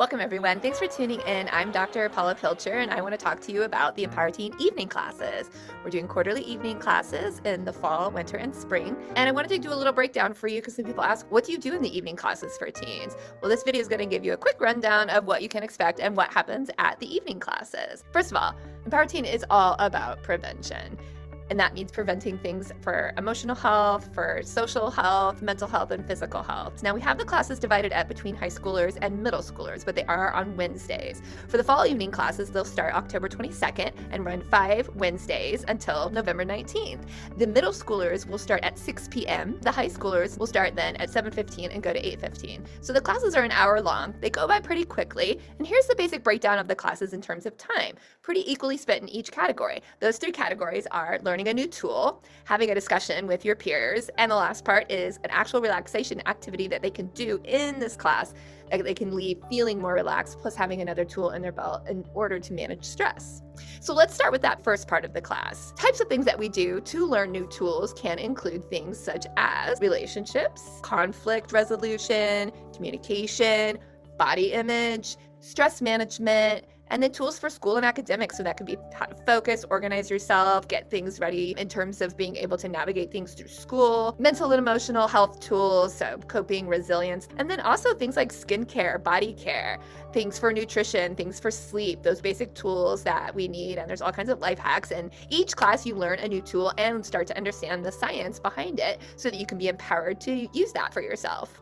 Welcome everyone. Thanks for tuning in. I'm Dr. Paula Pilcher and I want to talk to you about the Empower Teen evening classes. We're doing quarterly evening classes in the fall, winter, and spring. And I wanted to do a little breakdown for you because some people ask, what do you do in the evening classes for teens? Well, this video is going to give you a quick rundown of what you can expect and what happens at the evening classes. First of all, Empower Teen is all about prevention. And that means preventing things for emotional health, for social health, mental health, and physical health. Now, we have the classes divided up between high schoolers and middle schoolers, but they are on Wednesdays. For the fall evening classes, they'll start October 22nd and run 5 Wednesdays until November 19th. The middle schoolers will start at 6 p.m. The high schoolers will start then at 7:15 and go to 8:15. So the classes are an hour long. They go by pretty quickly. And here's the basic breakdown of the classes in terms of time. Pretty equally split in each category. Those 3 categories are learning a new tool, having a discussion with your peers, and the last part is an actual relaxation activity that they can do in this class that they can leave feeling more relaxed, plus having another tool in their belt in order to manage stress. So let's start with that first part of the class. Types of things that we do to learn new tools can include things such as relationships, conflict resolution, communication, body image, stress management, and then tools for school and academics. So that could be how to focus, organize yourself, get things ready in terms of being able to navigate things through school, mental and emotional health tools, so coping, resilience, and then also things like skincare, body care, things for nutrition, things for sleep, those basic tools that we need. And there's all kinds of life hacks. And each class you learn a new tool and start to understand the science behind it so that you can be empowered to use that for yourself.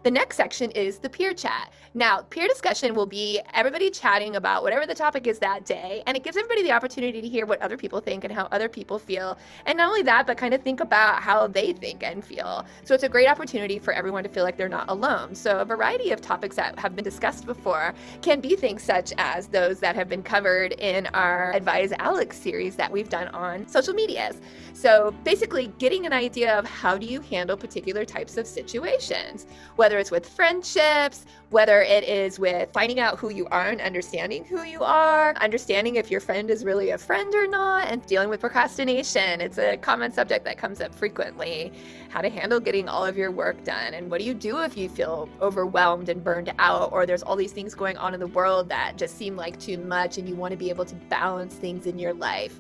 The next section is the peer chat. Now, peer discussion will be everybody chatting about whatever the topic is that day, and it gives everybody the opportunity to hear what other people think and how other people feel. And not only that, but kind of think about how they think and feel. So it's a great opportunity for everyone to feel like they're not alone. So a variety of topics that have been discussed before can be things such as those that have been covered in our Advise Alex series that we've done on social medias. So basically getting an idea of how do you handle particular types of situations, whether it's with friendships, whether it is with finding out who you are and understanding who you are, understanding if your friend is really a friend or not, and dealing with procrastination. It's a common subject that comes up frequently. How to handle getting all of your work done, and what do you do if you feel overwhelmed and burned out, or there's all these things going on in the world that just seem like too much and you want to be able to balance things in your life.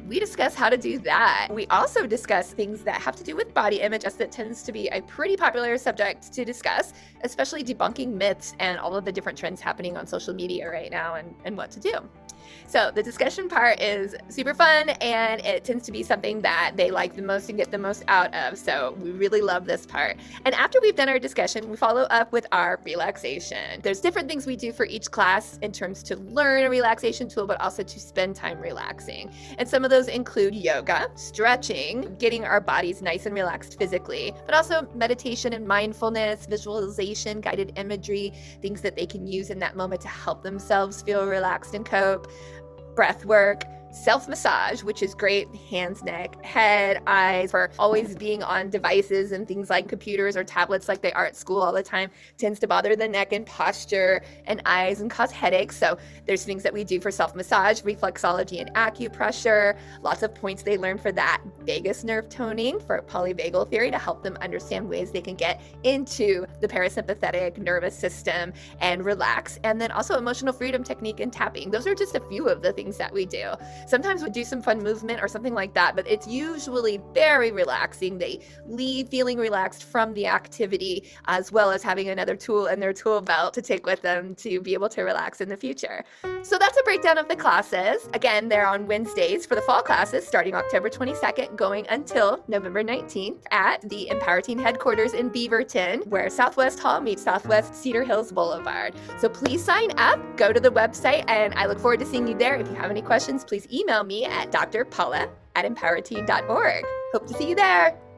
We discuss how to do that. We also discuss things that have to do with body image, as that tends to be a pretty popular subject to discuss, especially debunking myths and all of the different trends happening on social media right now and what to do. So the discussion part is super fun, and it tends to be something that they like the most and get the most out of. So we really love this part. And after we've done our discussion, we follow up with our relaxation. There's different things we do for each class in terms to learn a relaxation tool, but also to spend time relaxing. And some of those include yoga, stretching, getting our bodies nice and relaxed physically, but also meditation and mindfulness, visualization, guided imagery, things that they can use in that moment to help themselves feel relaxed and cope. Breath work, self-massage, which is great, hands, neck, head, eyes, for always being on devices and things like computers or tablets like they are at school all the time, tends to bother the neck and posture and eyes and cause headaches. So there's things that we do for self-massage, reflexology and acupressure, lots of points they learn for that, vagus nerve toning for polyvagal theory to help them understand ways they can get into the parasympathetic nervous system and relax, and then also emotional freedom technique and tapping. Those are just a few of the things that we do. Sometimes we do some fun movement or something like that, but it's usually very relaxing. They leave feeling relaxed from the activity, as well as having another tool in their tool belt to take with them to be able to relax in the future. So that's a breakdown of the classes. Again, they're on Wednesdays for the fall classes starting October 22nd, going until November 19th at the Empower Teen headquarters in Beaverton, where Southwest Hall meets Southwest Cedar Hills Boulevard. So please sign up, go to the website, and I look forward to seeing you there. If you have any questions, please email me at drpaula@empowerteen.org. Hope to see you there.